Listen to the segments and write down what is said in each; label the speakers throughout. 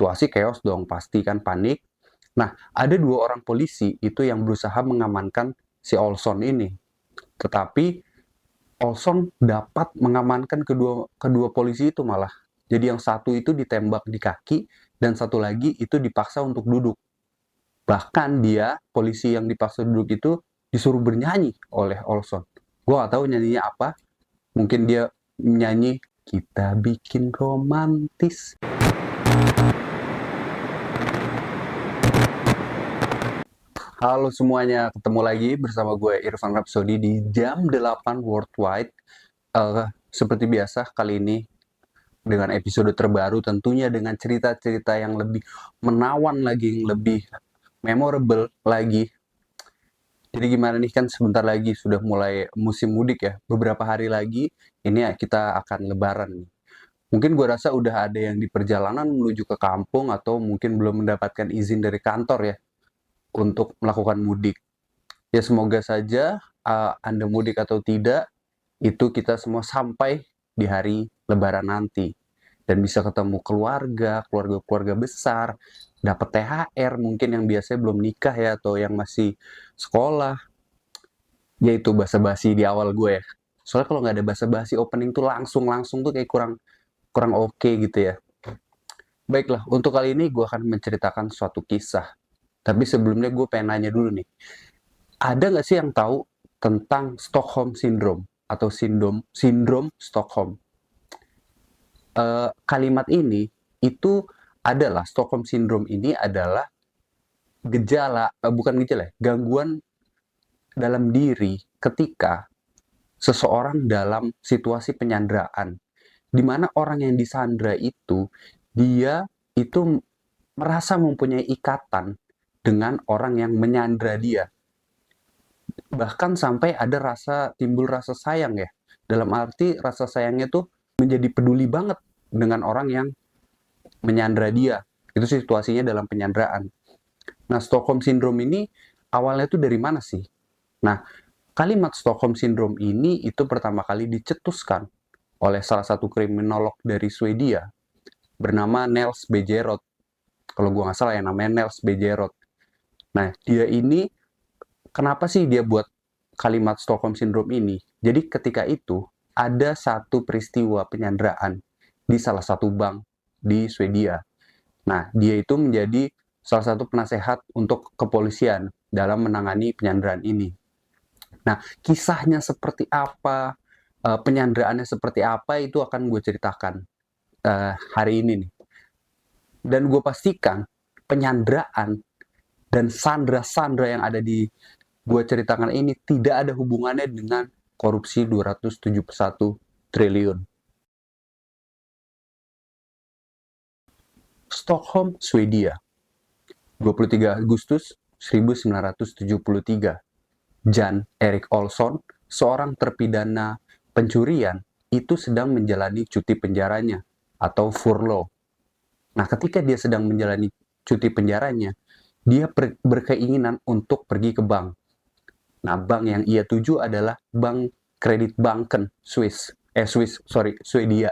Speaker 1: situasi chaos dong, pasti kan panik. Nah, ada dua orang polisi itu yang berusaha mengamankan si Olson ini. Tetapi Olson dapat mengamankan kedua polisi itu malah. Jadi yang satu itu ditembak di kaki dan satu lagi itu dipaksa untuk duduk. Bahkan dia, polisi yang dipaksa duduk itu disuruh bernyanyi oleh Olson. Gue gak tahu nyanyinya apa. Mungkin dia nyanyi kita bikin romantis. Halo semuanya, ketemu lagi bersama gue Irfan Rapsodi di jam 8 Worldwide. Seperti biasa kali ini dengan episode terbaru, tentunya dengan cerita-cerita yang lebih menawan lagi, yang lebih memorable lagi. Jadi gimana nih, kan sebentar lagi sudah mulai musim mudik ya, beberapa hari lagi ini kita akan lebaran nih. Mungkin gue rasa udah ada yang di perjalanan menuju ke kampung atau mungkin belum mendapatkan izin dari kantor ya untuk melakukan mudik. Ya semoga saja Anda mudik atau tidak, itu kita semua sampai di hari lebaran nanti. Dan bisa ketemu keluarga besar, dapat THR, mungkin yang biasanya belum nikah ya, atau yang masih sekolah. Yaitu basa-basi di awal gue ya. Soalnya kalau nggak ada basa-basi opening tuh langsung tuh kayak kurang oke gitu ya. Baiklah, untuk kali ini gue akan menceritakan suatu kisah. Tapi sebelumnya gue pengen nanya dulu nih. Ada nggak sih yang tahu tentang Stockholm Syndrome atau sindrom Stockholm? Kalimat ini itu adalah Stockholm Syndrome ini adalah bukan gejala, gangguan dalam diri ketika seseorang dalam situasi penyanderaan, di mana orang yang disandra itu dia itu merasa mempunyai ikatan dengan orang yang menyandra dia. Bahkan sampai ada timbul rasa sayang ya. Dalam arti rasa sayangnya tuh menjadi peduli banget dengan orang yang menyandra dia. Itu situasinya dalam penyanderaan. Nah, Stockholm Syndrome ini awalnya tuh dari mana sih? Nah, kalimat Stockholm Syndrome ini itu pertama kali dicetuskan oleh salah satu kriminolog dari Swedia bernama Nels Bejerot. Kalau gue nggak salah ya, namanya Nels Bejerot. Nah, dia ini kenapa sih dia buat kalimat Stockholm Syndrome ini? Jadi ketika itu ada satu peristiwa penyanderaan di salah satu bank di Swedia. Nah, dia itu menjadi salah satu penasehat untuk kepolisian dalam menangani penyanderaan ini. Nah, kisahnya seperti apa, penyanderaannya seperti apa, itu akan gue ceritakan hari ini nih. Dan gue pastikan penyanderaan dan sandra-sandra yang ada di gue ceritakan ini tidak ada hubungannya dengan korupsi 271 triliun. Stockholm, Swedia. 23 Agustus 1973. Jan Erik Olsson, seorang terpidana pencurian, itu sedang menjalani cuti penjaranya atau furlough. Nah, ketika dia sedang menjalani cuti penjaranya, dia berkeinginan untuk pergi ke bank. Nah, bank yang ia tuju adalah Bank Kredit Banken Swedia.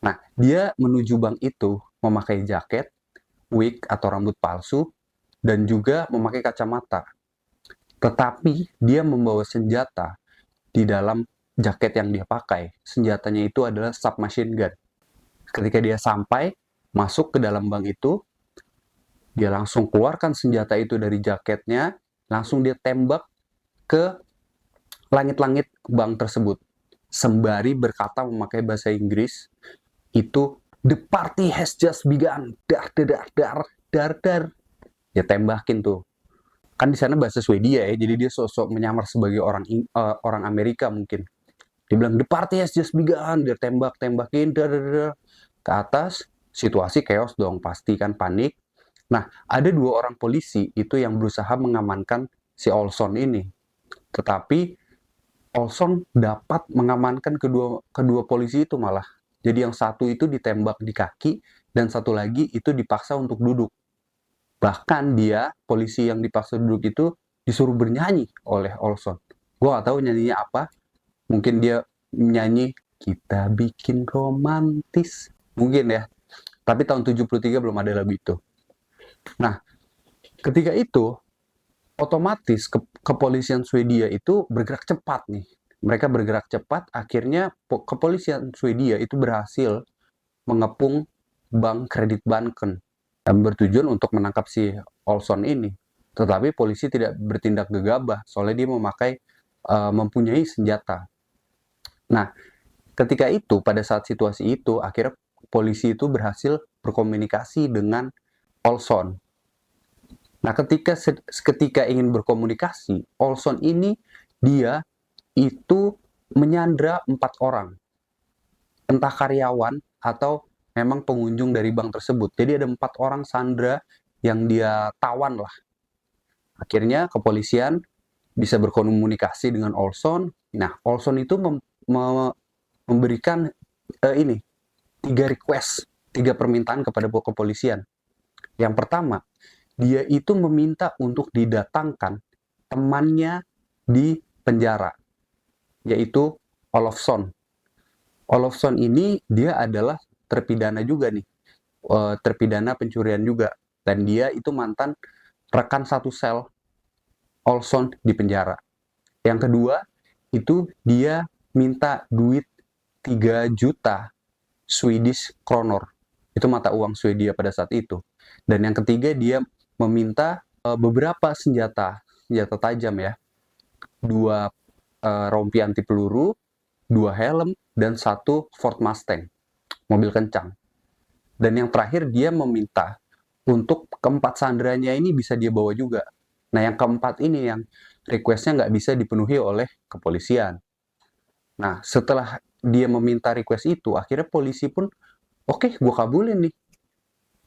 Speaker 1: Nah, dia menuju bank itu memakai jaket, wig atau rambut palsu, dan juga memakai kacamata. Tetapi dia membawa senjata di dalam jaket yang dia pakai. Senjatanya itu adalah submachine gun. Ketika dia sampai, masuk ke dalam bank itu, dia langsung keluarkan senjata itu dari jaketnya, langsung dia tembak ke langit-langit bank tersebut. Sembari berkata memakai bahasa Inggris, itu "The party has just begun. Dar, dar, dar, dar, dar." Dia tembakin tuh. Kan di sana bahasa Swedia ya, jadi dia sosok menyamar sebagai orang Amerika mungkin. Dia bilang, "The party has just begun." Dia tembakin dar, dar, dar, ke atas. Situasi chaos dong, pasti kan panik. Nah, ada dua orang polisi itu yang berusaha mengamankan si Olson ini. Tetapi Olson dapat mengamankan kedua polisi itu malah. Jadi yang satu itu ditembak di kaki dan satu lagi itu dipaksa untuk duduk. Bahkan dia, polisi yang dipaksa duduk itu disuruh bernyanyi oleh Olson. Gue gak tahu nyanyinya apa. Mungkin dia nyanyi kita bikin romantis. Mungkin ya. Tapi tahun 73 belum ada lagu itu. Nah, ketika itu otomatis kepolisian Swedia itu bergerak cepat nih. Mereka bergerak cepat, akhirnya kepolisian Swedia itu berhasil mengepung bank kredit Banken dan bertujuan untuk menangkap si Olson ini. Tetapi polisi tidak bertindak gegabah, soalnya dia mempunyai senjata. Nah, ketika itu, pada saat situasi itu, akhirnya polisi itu berhasil berkomunikasi dengan Olson. Nah, ketika ingin berkomunikasi, Olson ini dia itu menyandra 4 orang, entah karyawan atau memang pengunjung dari bank tersebut. Jadi ada 4 orang sandra yang dia tawan lah. Akhirnya kepolisian bisa berkomunikasi dengan Olson. Nah, Olson itu memberikan ini 3 permintaan kepada kepolisian. Yang pertama, dia itu meminta untuk didatangkan temannya di penjara, yaitu Olofsson. Olofsson ini dia adalah terpidana juga nih, terpidana pencurian juga, dan dia itu mantan rekan satu sel Olson di penjara. Yang kedua, itu dia minta duit 3 juta Swedish kronor. Itu mata uang Swedia pada saat itu. Dan yang ketiga, dia meminta beberapa senjata tajam ya. 2 rompi anti peluru, 2 helm, dan 1 Ford Mustang, mobil kencang. Dan yang terakhir, dia meminta untuk keempat sandranya ini bisa dia bawa juga. Nah, yang keempat ini yang request-nya nggak bisa dipenuhi oleh kepolisian. Nah, setelah dia meminta request itu, akhirnya polisi pun, oke, gue kabulin nih.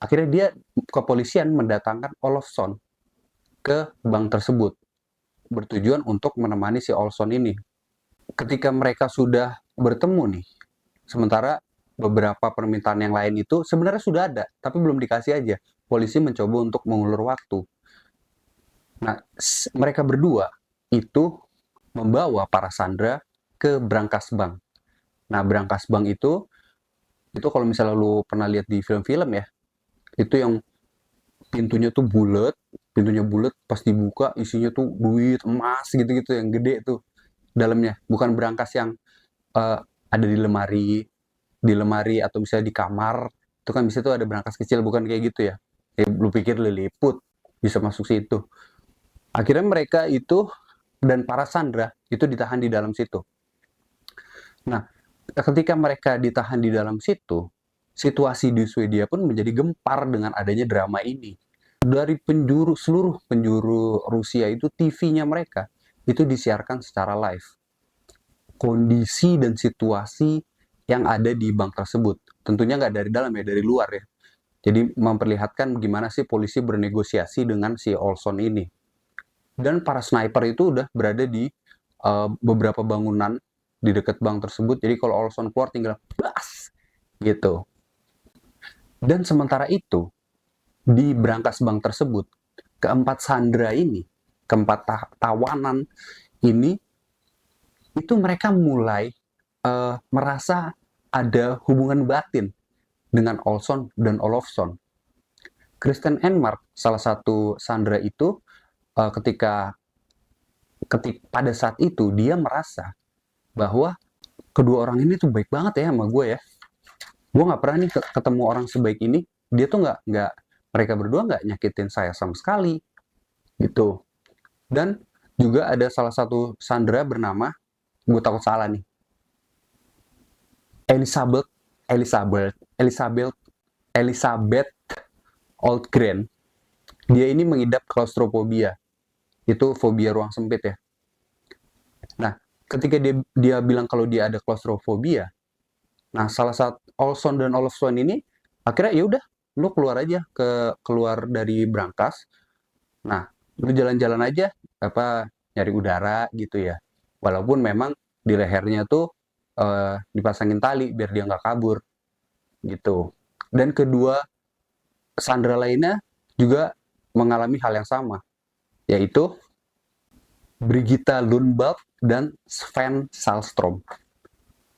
Speaker 1: Akhirnya dia, kepolisian mendatangkan Olofsson ke bank tersebut, bertujuan untuk menemani si Olson ini. Ketika mereka sudah bertemu nih, sementara beberapa permintaan yang lain itu sebenarnya sudah ada, tapi belum dikasih aja. Polisi mencoba untuk mengulur waktu. Nah, mereka berdua itu membawa para sandera ke Brankas Bank. Nah, Brankas Bank itu kalau misalnya lu pernah lihat di film-film ya, itu yang pintunya bulat, pas dibuka isinya tuh duit, emas gitu-gitu yang gede tuh dalamnya. Bukan brankas yang ada di lemari atau misalnya di kamar. Itu kan bisa tuh ada brankas kecil, bukan kayak gitu ya. Lu pikir Lilliput bisa masuk situ. Akhirnya mereka itu dan para sandera itu ditahan di dalam situ. Nah, ketika mereka ditahan di dalam situ, situasi di Swedia pun menjadi gempar dengan adanya drama ini. Dari seluruh penjuru Rusia itu TV-nya mereka itu disiarkan secara live. Kondisi dan situasi yang ada di bank tersebut. Tentunya nggak dari dalam ya, dari luar ya. Jadi memperlihatkan gimana sih polisi bernegosiasi dengan si Olson ini. Dan para sniper itu udah berada di beberapa bangunan di dekat bank tersebut. Jadi kalau Olson keluar tinggal blas gitu. Dan sementara itu di brankas bank tersebut, keempat sandera ini, keempat tawanan ini, itu mereka mulai merasa ada hubungan batin dengan Olson dan Olofsson. Kristen Enmark, salah satu sandera itu, ketika pada saat itu dia merasa bahwa kedua orang ini tuh baik banget ya sama gue ya. Gue nggak pernah nih ketemu orang sebaik ini. Dia tuh nggak mereka berdua nggak nyakitin saya sama sekali gitu. Dan juga ada salah satu sandera bernama, gue takut salah nih, Elizabeth Elizabeth Elizabeth Elizabeth Oldgren. Dia ini mengidap klaustrofobia. Itu fobia ruang sempit ya. Nah, ketika dia bilang kalau dia ada klaustrofobia, nah salah satu Olson dan Olofsson ini akhirnya ya udah, lu keluar dari brankas. Nah, lu jalan-jalan aja, nyari udara gitu ya. Walaupun memang di lehernya tuh dipasangin tali biar dia nggak kabur gitu. Dan kedua sandera lainnya juga mengalami hal yang sama, yaitu Brigitta Lundblad dan Sven Sahlstrom.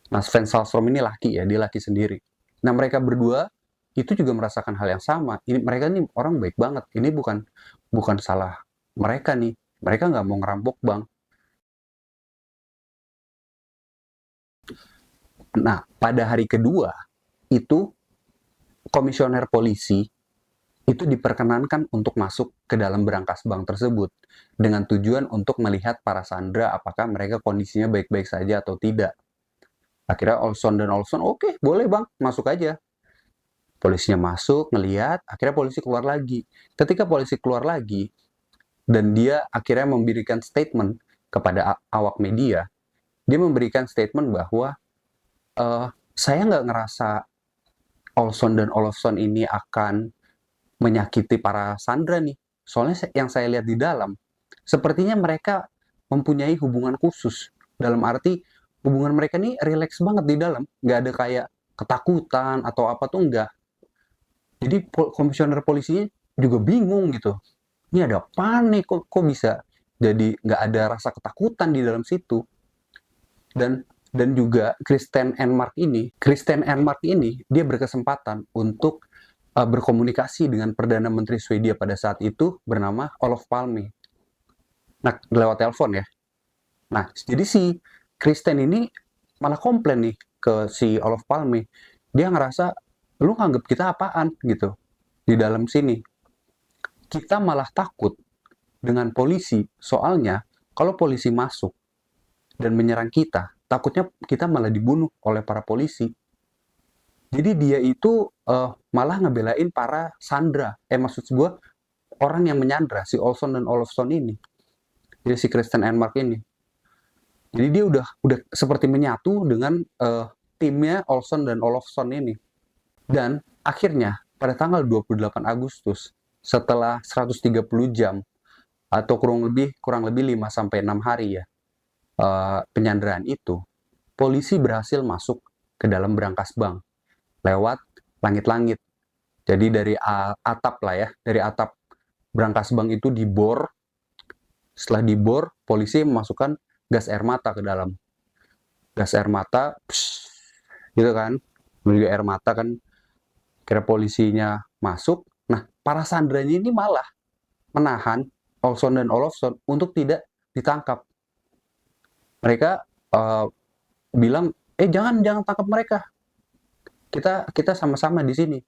Speaker 1: Nah, Sven Sahlstrom ini laki ya, dia laki sendiri. Nah, mereka berdua itu juga merasakan hal yang sama. Ini mereka nih orang baik banget. Ini bukan bukan salah mereka nih. Mereka nggak mau ngerampok bank. Nah, pada hari kedua itu komisioner polisi itu diperkenankan untuk masuk ke dalam berangkas bank tersebut dengan tujuan untuk melihat para sandera apakah mereka kondisinya baik-baik saja atau tidak. Akhirnya Olson dan Olson, oke, boleh bang, masuk aja. Polisinya masuk, ngelihat, akhirnya polisi keluar lagi. Ketika polisi keluar lagi, dan dia akhirnya memberikan statement kepada awak media, dia memberikan statement bahwa saya nggak ngerasa Olson dan Olofsson ini akan menyakiti para sandera nih. Soalnya yang saya lihat di dalam, sepertinya mereka mempunyai hubungan khusus. Dalam arti, hubungan mereka nih rileks banget di dalam. Nggak ada kayak ketakutan atau apa tuh enggak. Jadi komisioner polisinya juga bingung gitu. Ini ada apa nih? Kok bisa jadi nggak ada rasa ketakutan di dalam situ? Dan juga Kristen Enmark ini dia berkesempatan untuk berkomunikasi dengan Perdana Menteri Swedia pada saat itu bernama Olof Palme. Nah, lewat telepon ya. Nah, jadi si Kristen ini malah komplain nih ke si Olof Palme. Dia ngerasa, lu nganggep kita apaan gitu di dalam sini. Kita malah takut dengan polisi, soalnya kalau polisi masuk dan menyerang kita, takutnya kita malah dibunuh oleh para polisi. Jadi dia itu malah ngebelain para sandera. Maksud gue orang yang menyandra si Olson dan Olofsson ini. Jadi si Kristen Enmark ini. Jadi dia udah seperti menyatu dengan timnya Olson dan Olofsson ini. Dan akhirnya pada tanggal 28 Agustus setelah 130 jam atau kurang lebih 5 sampai 6 hari ya penyanderaan itu, polisi berhasil masuk ke dalam berangkas bank lewat langit-langit. Jadi dari atap lah ya, dari atap berangkas bank itu dibor. Setelah dibor, polisi memasukkan gas air mata ke dalam. Gas air mata, psh, gitu kan, menuju air mata kan. Kira polisinya masuk. Nah, para sandranya ini malah menahan Olson dan Olofsson untuk tidak ditangkap. Mereka bilang, jangan tangkap mereka. Kita sama-sama di sini.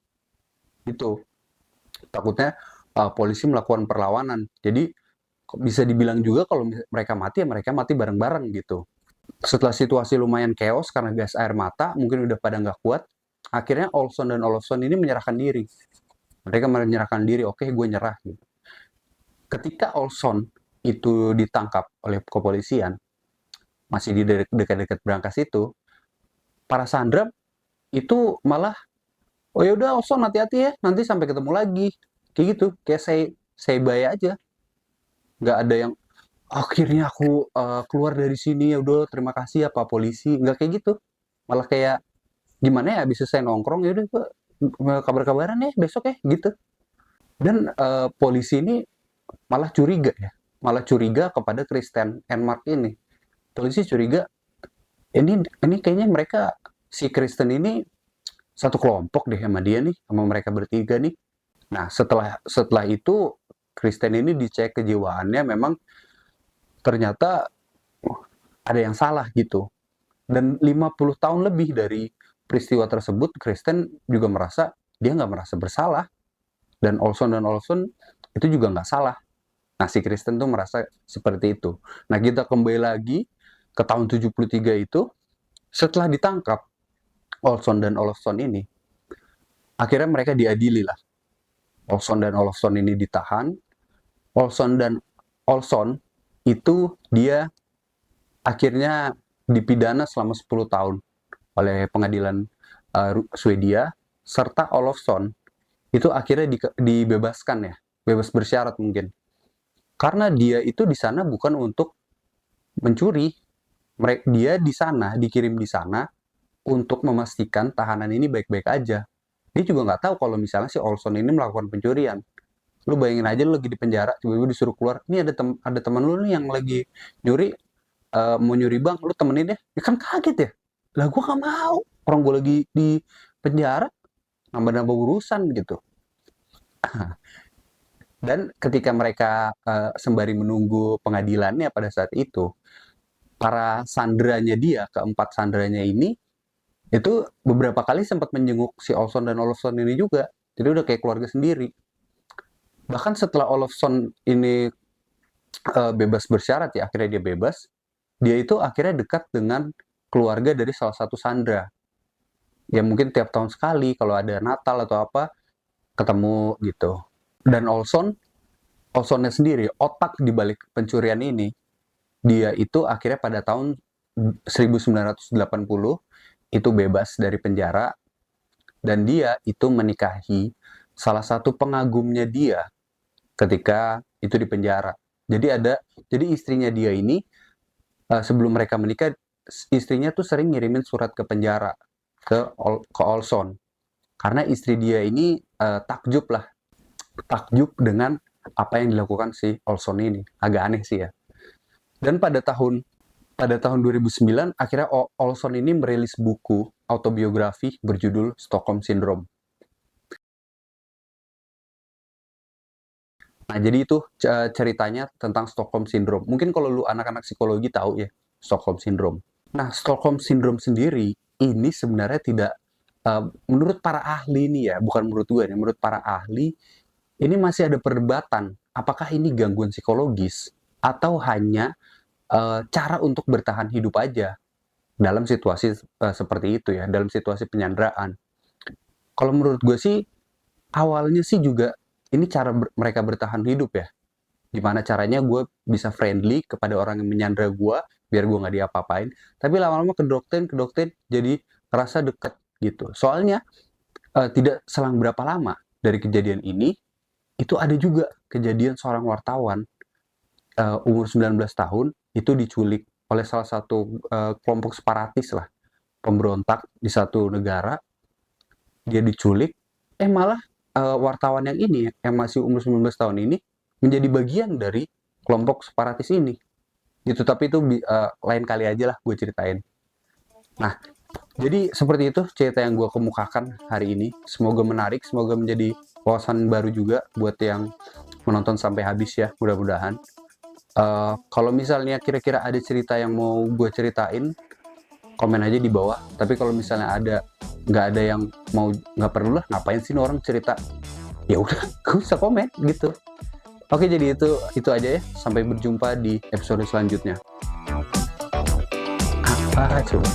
Speaker 1: Gitu. Takutnya polisi melakukan perlawanan. Jadi bisa dibilang juga kalau mereka mati ya mereka mati bareng-bareng gitu. Setelah situasi lumayan chaos karena gas air mata, mungkin udah pada nggak kuat, akhirnya Olson dan Olofsson ini menyerahkan diri. Mereka menyerahkan diri, oke gue nyerah. Gitu. Ketika Olson itu ditangkap oleh kepolisian, masih di dekat-dekat berangkas itu, para sandera itu malah, oh yaudah Olson hati-hati ya, nanti sampai ketemu lagi. Kayak gitu, kayak say bye aja. Nggak ada yang, akhirnya aku keluar dari sini, ya udah terima kasih ya Pak Polisi. Nggak kayak gitu. Malah kayak, gimana ya, habis selesai nongkrong, ya udah kabar-kabaran ya besok ya, gitu. Dan polisi ini malah curiga ya. Malah curiga kepada Kristen Enmark ini. Polisi curiga, ini kayaknya mereka, si Kristen ini satu kelompok deh sama dia nih, sama mereka bertiga nih. Nah, setelah itu Kristen ini dicek kejiwaannya, memang ternyata ada yang salah gitu. Dan 50 tahun lebih dari peristiwa tersebut, Kristen juga merasa dia nggak merasa bersalah. Dan Olson itu juga nggak salah. Nah, si Kristen tuh merasa seperti itu. Nah, kita kembali lagi ke tahun 73 itu, setelah ditangkap Olson dan Olofsson ini, akhirnya mereka diadili lah. Olson dan Olofsson ini ditahan. Olson itu dia akhirnya dipidana selama 10 tahun oleh pengadilan Swedia, serta Olofsson itu akhirnya dibebaskan ya, bebas bersyarat mungkin. Karena dia itu di sana bukan untuk mencuri. Dia di sana, dikirim di sana untuk memastikan tahanan ini baik-baik aja. Dia juga nggak tahu kalau misalnya si Olson ini melakukan pencurian. Lu bayangin aja lu lagi di penjara, tiba-tiba disuruh keluar. Ini ada teman lu nih yang lagi nyuri, mau nyuri bank, lu temenin deh. Ya kan kaget ya. Lah gue gak mau. Orang gue lagi di penjara, nambah-nambah urusan gitu. Dan ketika mereka sembari menunggu pengadilannya pada saat itu, para sandranya dia, keempat sandranya ini, itu beberapa kali sempat menjenguk si Olson dan Olofsson ini juga. Jadi udah kayak keluarga sendiri. Bahkan setelah Olofsson ini bebas bersyarat ya, akhirnya dia bebas, dia itu akhirnya dekat dengan keluarga dari salah satu sandra. Ya mungkin tiap tahun sekali kalau ada Natal atau apa, ketemu gitu. Dan Olssonnya sendiri, otak di balik pencurian ini, dia itu akhirnya pada tahun 1980 itu bebas dari penjara, dan dia itu menikahi salah satu pengagumnya dia ketika itu di penjara. Jadi istrinya dia ini sebelum mereka menikah, istrinya tuh sering ngirimin surat ke penjara ke Olson, karena istri dia ini takjub dengan apa yang dilakukan si Olson ini. Agak aneh sih ya. Dan pada tahun 2009 akhirnya Olson ini merilis buku autobiografi berjudul Stockholm Syndrome. Nah, jadi itu ceritanya tentang Stockholm Syndrome. Mungkin kalau lu anak-anak psikologi tahu ya, Stockholm Syndrome. Nah, Stockholm Syndrome sendiri ini sebenarnya tidak, menurut para ahli nih ya, bukan menurut gue nih, menurut para ahli, ini masih ada perdebatan, apakah ini gangguan psikologis atau hanya cara untuk bertahan hidup aja dalam situasi seperti itu ya, dalam situasi penyanderaan. Kalau menurut gue sih, awalnya sih juga ini cara mereka bertahan hidup ya. Gimana caranya gue bisa friendly kepada orang yang menyandera gue, biar gue nggak diapa-apain. Tapi lama-lama kedoktrin, jadi kerasa deket gitu. Soalnya tidak selang berapa lama dari kejadian ini, itu ada juga kejadian seorang wartawan umur 19 tahun itu diculik oleh salah satu kelompok separatis lah, pemberontak di satu negara. Dia diculik, malah wartawan yang ini, yang masih umur 19 tahun ini, menjadi bagian dari kelompok separatis ini. Gitu, tapi itu lain kali aja lah gue ceritain. Nah, jadi seperti itu cerita yang gue kemukakan hari ini. Semoga menarik, semoga menjadi wawasan baru juga buat yang menonton sampai habis ya, mudah-mudahan. Kalau misalnya kira-kira ada cerita yang mau gue ceritain, komen aja di bawah. Tapi kalau misalnya nggak ada yang mau, nggak perlu lah, ngapain sih orang cerita, ya udah gak usah komen gitu. Oke, jadi itu aja ya, sampai berjumpa di episode selanjutnya. Apa coba